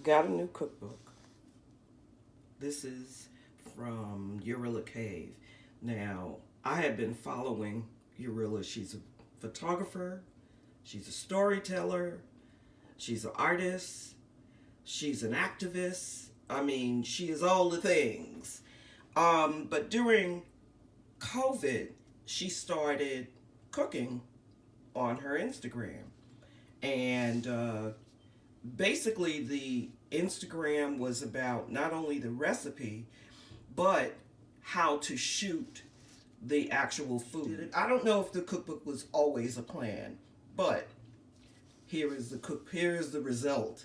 got a new cookbook. This is from Eurila Cave. Now, I have been following Eurila. She's a photographer, she's a storyteller, she's an artist, she's an activist. I mean, she is all the things. But during COVID, she started cooking on her Instagram. And basically, the Instagram was about not only the recipe, but how to shoot the actual food. I don't know if the cookbook was always a plan, but here is the result.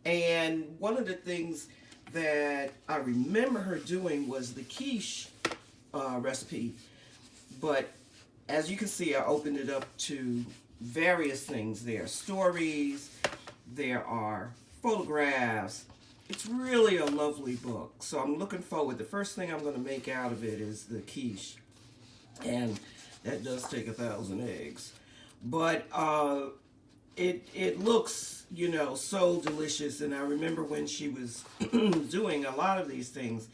And one of the things that I remember her doing was the quiche recipe. But as you can see, I opened it up to various things. There are stories, there are photographs. It's really a lovely book. So I'm looking forward. The first thing I'm going to make out of it is the quiche. And that does take 1,000 eggs. But it looks, you know, so delicious. And I remember when she was doing a lot of these things,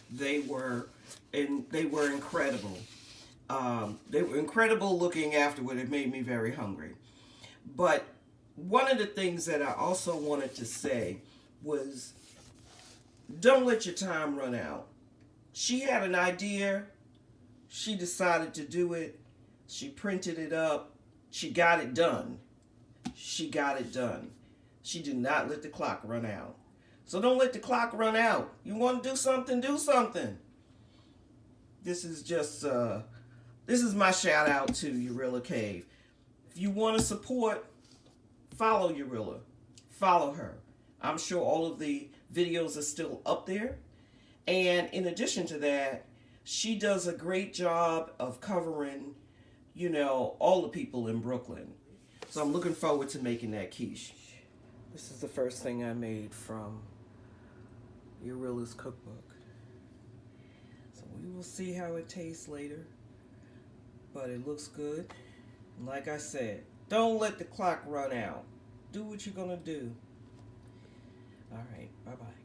they were incredible. They were incredible looking afterward. It made me very hungry. But one of the things that I also wanted to say was, don't let your time run out. She had an idea. She decided to do it. She printed it up. She got it done. She got it done. She did not let the clock run out. So don't let the clock run out. You want to do something, do something. This is just, this is my shout out to Eurila Cave. If you want to support, follow Eurila. Follow her. I'm sure all of the videos are still up there. And in addition to that, she does a great job of covering, you know, all the people in Brooklyn. So I'm looking forward to making that quiche. This is the first thing I made from Eurila's cookbook. So we will see how it tastes later. But it looks good. And like I said, don't let the clock run out. Do what you're going to do. All right. Bye-bye.